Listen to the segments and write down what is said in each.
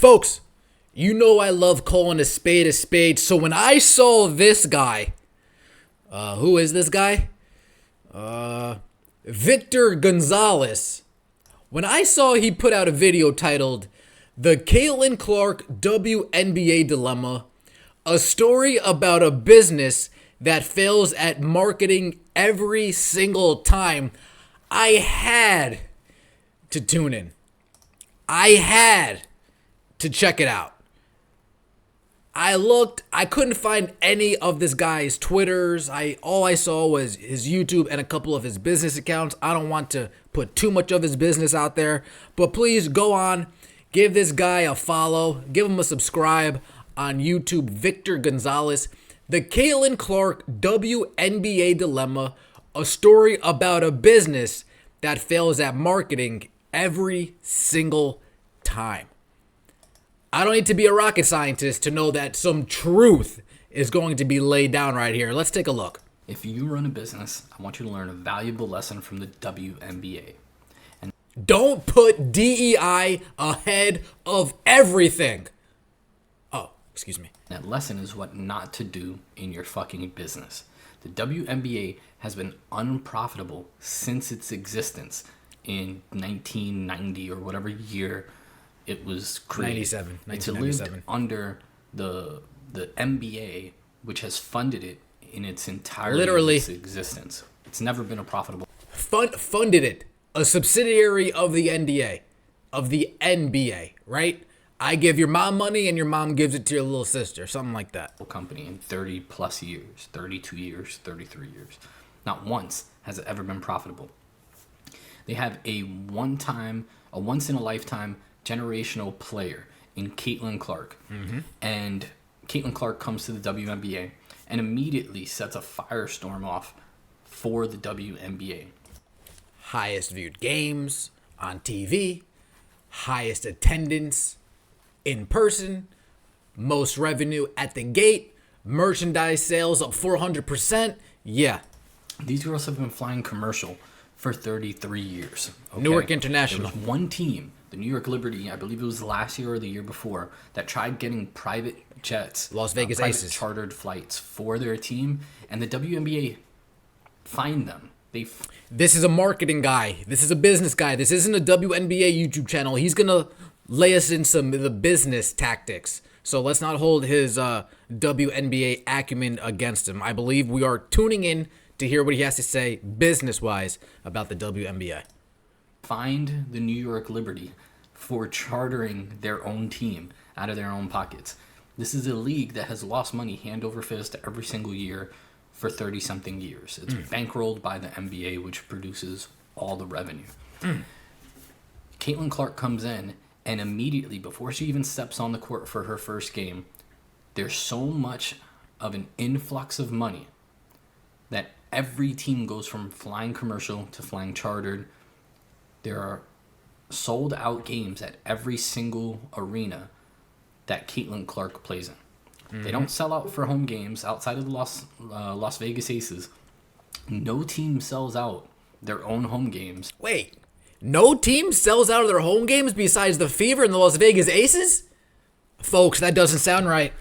Folks, you know I love calling a spade, so when I saw this guy, who is this guy? Victor Gonzalez. When I saw he put out a video titled, "The Caitlin Clark WNBA Dilemma, a story about a business that fails at marketing every single time," I had to tune in. I had to check it out. I looked, I couldn't find any of this guy's Twitters. All I saw was his YouTube and a couple of his business accounts. I don't want to put too much of his business out there, but please go on, give this guy a follow, give him a subscribe on YouTube, Victor Gonzalez. The Caitlin Clark WNBA Dilemma, a story about a business that fails at marketing every single time. I don't need to be a rocket scientist to know that some truth is going to be laid down right here. Let's take a look. If you run a business, I want you to learn a valuable lesson from the WNBA. And don't put DEI ahead of everything. Oh, excuse me. That lesson is what not to do in your fucking business. The WNBA has been unprofitable since its existence in 1990 or whatever year it was created. 1997. It's lived under the NBA, which has funded it in its entire existence. It's never been a profitable. Funded it. A subsidiary of the NBA, right? I give your mom money and your mom gives it to your little sister, something like that. Company in 30 plus years, 32 years, 33 years. Not once has it ever been profitable. They have a once in a lifetime generational player in Caitlin Clark. Mm-hmm. And Caitlin Clark comes to the WNBA and immediately sets a firestorm off for the WNBA. Highest viewed games on TV, highest attendance in person, most revenue at the gate, merchandise sales up 400%. Yeah. These girls have been flying commercial for 33 years. Okay? Newark International. There was one team, the New York Liberty, I believe it was last year or the year before, that tried getting private jets, Las Vegas Aces, chartered flights for their team, and the WNBA fined them. This is a marketing guy. This is a business guy. This isn't a WNBA YouTube channel. He's gonna lay us in some of the business tactics. So let's not hold his WNBA acumen against him. I believe we are tuning in to hear what he has to say business-wise about the WNBA. Fined the New York Liberty for chartering their own team out of their own pockets. This is a league that has lost money hand over fist every single year for 30-something years. It's bankrolled by the NBA, which produces all the revenue. Caitlin Clark comes in, and immediately, before she even steps on the court for her first game, there's so much of an influx of money that every team goes from flying commercial to flying chartered. There are sold out games at every single arena that Caitlin Clark plays in. Mm-hmm. They don't sell out for home games outside of the Las Vegas Aces. No team sells out their own home games. Wait, no team sells out of their home games besides the Fever and the Las Vegas Aces? Folks, that doesn't sound right.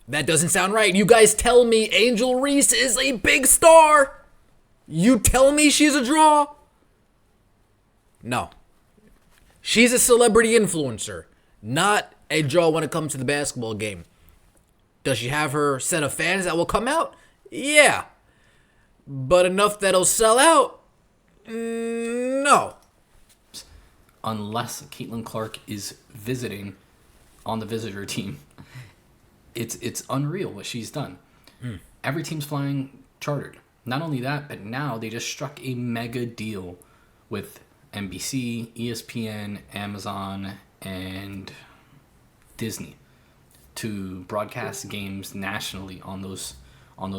That doesn't sound right. You guys tell me Angel Reese is a big star. You tell me she's a draw. No. She's a celebrity influencer, not a draw when it comes to the basketball game. Does she have her set of fans that will come out? Yeah. But enough that'll sell out? No. Unless Caitlin Clark is visiting on the visitor team. It's unreal what she's done. Every team's flying chartered. Not only that, but now they just struck a mega deal with NBC, ESPN, Amazon, and Disney to broadcast games nationally on those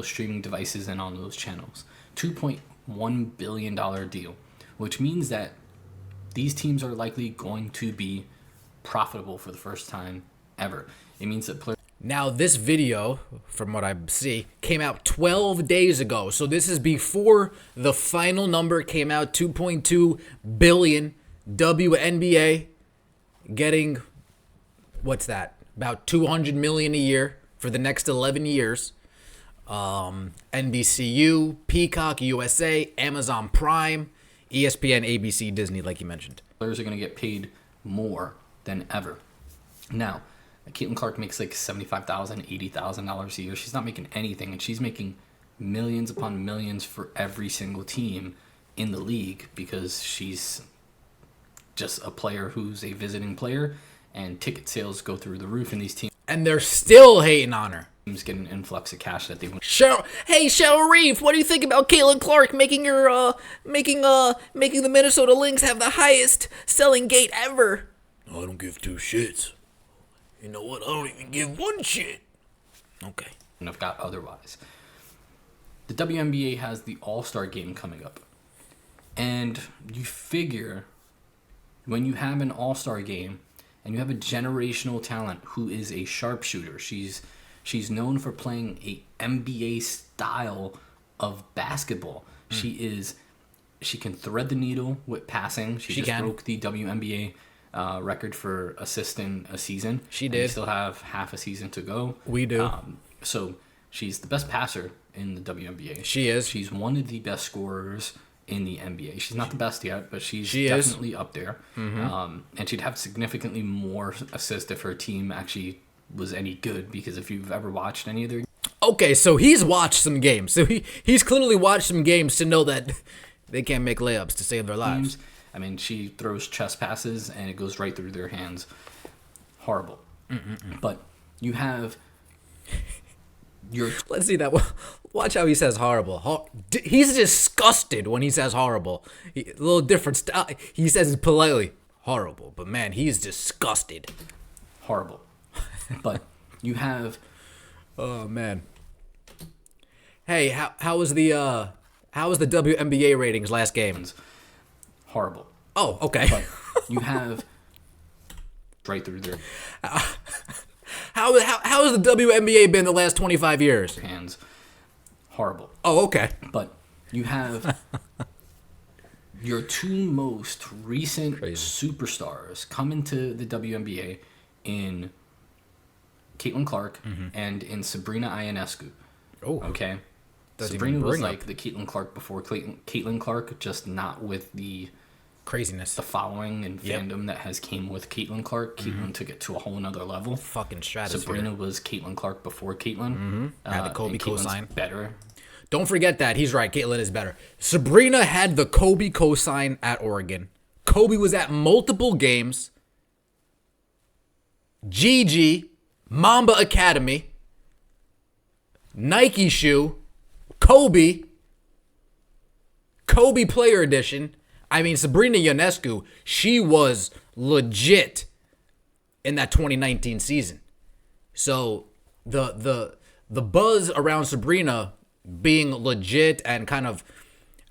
streaming devices and on those channels. $2.1 billion deal, which means that these teams are likely going to be profitable for the first time ever. It means that players. Now, this video, from what I see, came out 12 days ago. So this is before the final number came out, 2.2 billion. WNBA getting what's that? About $200 million a year for the next 11 years. NBCU, Peacock, USA, Amazon Prime, ESPN, ABC, Disney, like you mentioned. Players are going to get paid more than ever. Now, Caitlin Clark makes like $75,000, $80,000 a year. She's not making anything, and she's making millions upon millions for every single team in the league because she's just a player who's a visiting player, and ticket sales go through the roof in these teams. And they're still hating on her. Teams get an influx of cash that they want. Cheryl Reeve, what do you think about Caitlin Clark making making the Minnesota Lynx have the highest selling gate ever? I don't give two shits. You know what? I don't even give one shit. Okay. And I've got otherwise. The WNBA has the All-Star game coming up. And you figure when you have an All-Star game and you have a generational talent who is a sharpshooter, she's known for playing a NBA style of basketball. She can thread the needle with passing. She just broke the WNBA record for assist in a season. She did. We still have half a season to go. We do. So she's the best passer in the WNBA. She is. She's one of the best scorers in the NBA. She's not the best yet, but she definitely up there. Mm-hmm. And she'd have significantly more assists if her team actually was any good, because if you've ever watched any of their... Okay, so he's watched some games. So he's clearly watched some games to know that they can't make layups to save their lives. I mean, she throws chest passes and it goes right through their hands. Horrible. But you have your... Let's see that. Watch how he says horrible. He's disgusted when he says horrible. A little different style. He says it politely. Horrible. But man, he's disgusted. Horrible. But you have... Oh, man. Hey, how was the WNBA ratings last game? Horrible. Oh, okay. But you have right through their... How has the WNBA been the last 25 years? Hands. Horrible. Oh, okay. But you have your two most recent superstars come into the WNBA in Caitlin Clark and in Sabrina Ionescu. Oh. Okay? Sabrina was like the Caitlin Clark before Caitlin Clark, just not with the craziness, the following and fandom that has came with Caitlin Clark. Caitlin took it to a whole nother level. Fucking stratosphere. Sabrina was Caitlin Clark before Caitlin. Had the Kobe cosign. Better. Don't forget that. He's right. Caitlin is better. Sabrina had the Kobe cosign at Oregon. Kobe was at multiple games. Gigi, Mamba Academy, Nike shoe, Kobe Player Edition. I mean, Sabrina Ionescu, she was legit in that 2019 season. So the buzz around Sabrina being legit and kind of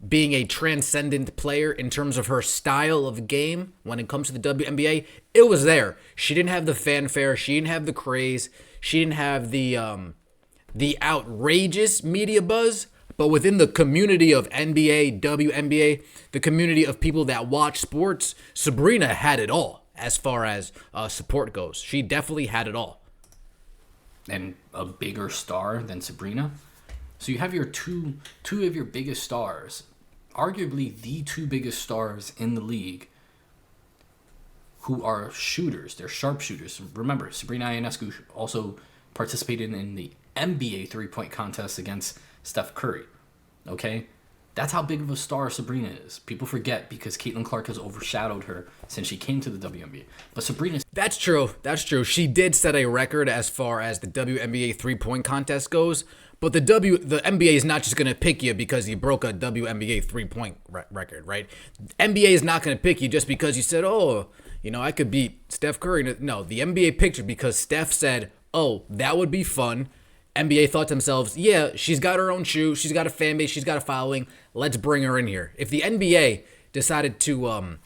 being a transcendent player in terms of her style of game when it comes to the WNBA, it was there. She didn't have the fanfare. She didn't have the craze. She didn't have the outrageous media buzz. But within the community of NBA, WNBA, the community of people that watch sports, Sabrina had it all as far as support goes. She definitely had it all. And a bigger star than Sabrina. So you have your two of your biggest stars, arguably the two biggest stars in the league, who are shooters. They're sharpshooters. Remember, Sabrina Ionescu also participated in the NBA three-point contest against Steph Curry. Okay? That's how big of a star Sabrina is. People forget because Caitlin Clark has overshadowed her since she came to the WNBA. But Sabrina... That's true. That's true. She did set a record as far as the WNBA three-point contest goes. But the NBA is not just going to pick you because you broke a WNBA three-point record, right? NBA is not going to pick you just because you said, oh, I could beat Steph Curry. No, the NBA picked her because Steph said, oh, that would be fun. NBA thought to themselves, yeah, she's got her own shoe. She's got a fan base. She's got a following. Let's bring her in here. If the NBA decided to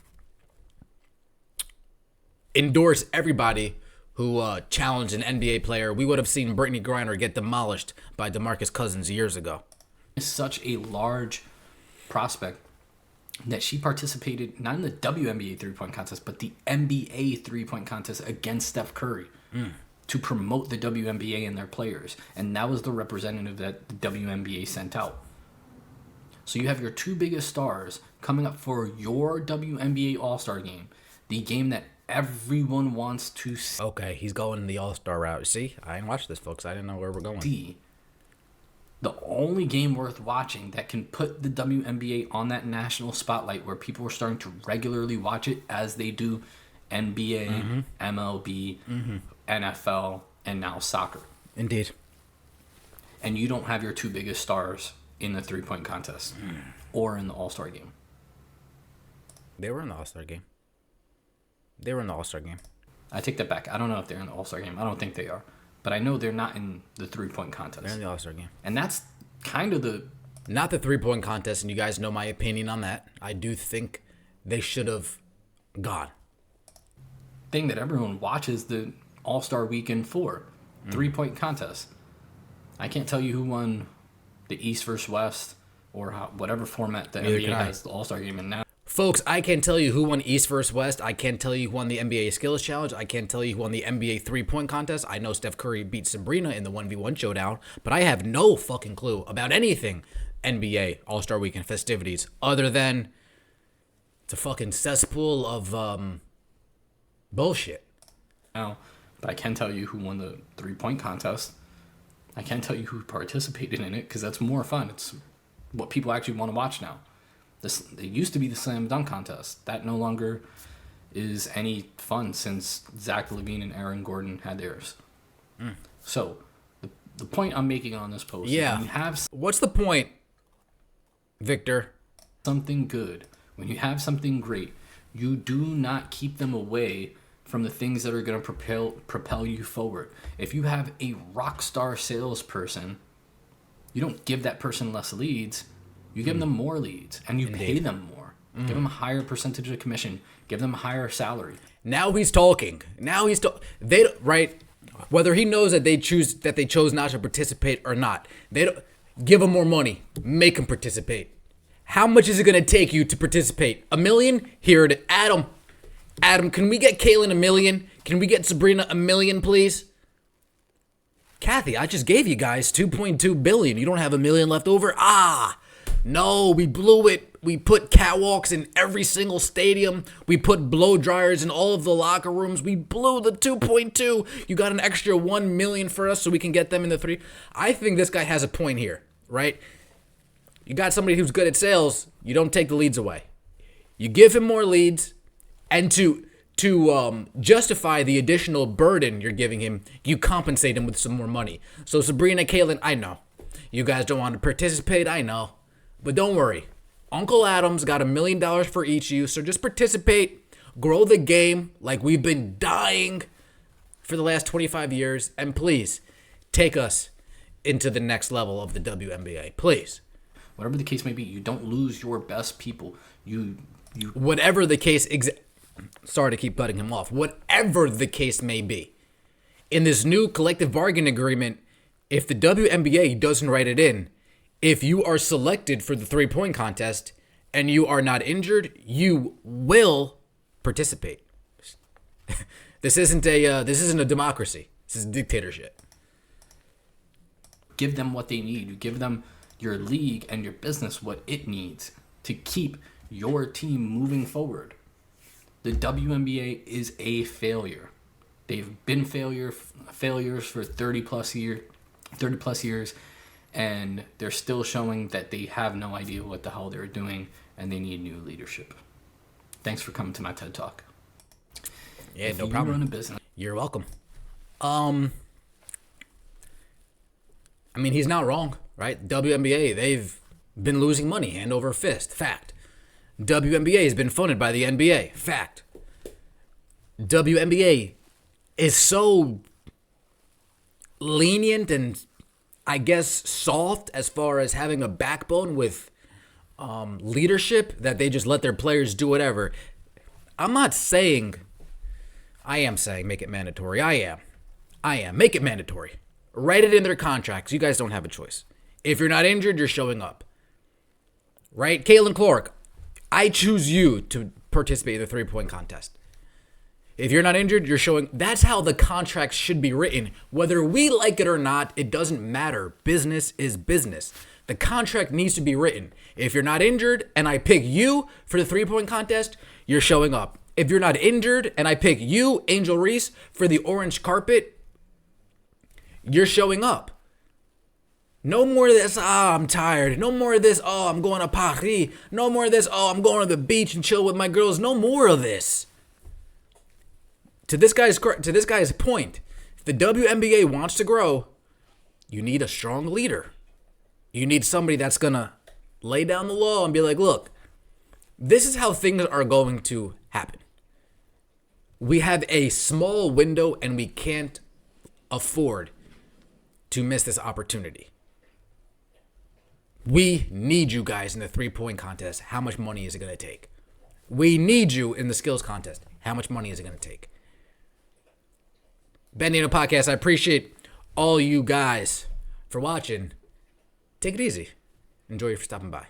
endorse everybody who challenged an NBA player, we would have seen Brittany Griner get demolished by DeMarcus Cousins years ago. Is such a large prospect that she participated not in the WNBA three-point contest, but the NBA three-point contest against Steph Curry to promote the WNBA and their players. And that was the representative that the WNBA sent out. So you have your two biggest stars coming up for your WNBA All-Star game, the game that everyone wants to see. Okay, he's going the All-Star route. See, I didn't watch this, folks. I didn't know where we're going. The only game worth watching that can put the WNBA on that national spotlight where people are starting to regularly watch it as they do NBA, MLB, NFL, and now soccer. Indeed. And you don't have your two biggest stars in the three-point contest or in the All-Star game. They were in the All-Star game. They were in the All-Star game. I take that back. I don't know if they're in the All-Star game. I don't think they are. But I know they're not in the three-point contest. They're in the All-Star game. And that's kind of the... Not the three-point contest, and you guys know my opinion on that. I do think they should have gone. thing that everyone watches the All-Star Weekend for. Three-point contest. I can't tell you who won the East versus West or whatever format the NBA has the All-Star game in now. Folks, I can't tell you who won East versus West. I can't tell you who won the NBA Skills Challenge. I can't tell you who won the NBA three-point contest. I know Steph Curry beat Sabrina in the 1v1 showdown, but I have no fucking clue about anything NBA All-Star Weekend festivities other than it's a fucking cesspool of bullshit. Now, but I can tell you who won the three-point contest. I can't tell you who participated in it because that's more fun. It's what people actually want to watch now. It used to be the slam dunk contest. That no longer is any fun since Zach LaVine and Aaron Gordon had theirs. So, the point I'm making on this post is when you have what's the point, Victor? Something good, when you have something great, you do not keep them away from the things that are going to propel you forward. If you have a rock star salesperson, you don't give that person less leads. You give them more leads, and you pay them more. Give them a higher percentage of commission. Give them a higher salary. Now he's talking. They right. Whether he knows that they chose not to participate or not, they don't give him more money. Make him participate. How much is it gonna take you to participate? $1 million? Here it is. Adam, can we get Kaylin $1 million? Can we get Sabrina $1 million, please? Kathy, I just gave you guys $2.2 billion. You don't have $1 million left over? No, we blew it. We put catwalks in every single stadium. We put blow dryers in all of the locker rooms. We blew the 2.2. You got an extra $1 million for us so we can get them in the 3. I think this guy has a point here, right? You got somebody who's good at sales. You don't take the leads away. You give him more leads, and to justify the additional burden you're giving him, you compensate him with some more money. So Sabrina, Kaylin, I know. You guys don't want to participate, I know. But don't worry. Uncle Adam's got $1 million for each of you, so just participate, grow the game like we've been dying for the last 25 years, and please take us into the next level of the WNBA. Please. Whatever the case may be, you don't lose your best people. Whatever the case, sorry to keep cutting him off. Whatever the case may be, in this new collective bargaining agreement, if the WNBA doesn't write it in, if you are selected for the three-point contest and you are not injured, you will participate. This isn't a democracy. This is a dictatorship. Give them what they need. You give them your league and your business what it needs to keep your team moving forward. The WNBA is a failure. They've been failures for 30 plus years, and they're still showing that they have no idea what the hell they're doing, and they need new leadership. Thanks for coming to my TED Talk. Yeah, no problem. Run a business. You're welcome. I mean, he's not wrong, right? WNBA, they've been losing money hand over fist. Fact. WNBA has been funded by the NBA. Fact. WNBA is so lenient and, I guess, soft as far as having a backbone with leadership that they just let their players do whatever. I am saying make it mandatory. I am. Make it mandatory. Write it in their contracts. You guys don't have a choice. If you're not injured, you're showing up. Right? Caitlin Clark. I choose you to participate in the three-point contest. If you're not injured, you're showing. That's how the contracts should be written. Whether we like it or not, it doesn't matter. Business is business. The contract needs to be written. If you're not injured and I pick you for the three-point contest, you're showing up. If you're not injured and I pick you, Angel Reese, for the orange carpet, you're showing up. No more of this, I'm tired. No more of this, I'm going to Paris. No more of this, I'm going to the beach and chill with my girls. No more of this. To this guy's point, if the WNBA wants to grow, you need a strong leader. You need somebody that's going to lay down the law and be like, look, this is how things are going to happen. We have a small window and we can't afford to miss this opportunity. We need you guys in the three-point contest. How much money is it going to take? We need you in the skills contest. How much money is it going to take? Ben Dino Podcast, I appreciate all you guys for watching. Take it easy. Enjoy you for stopping by.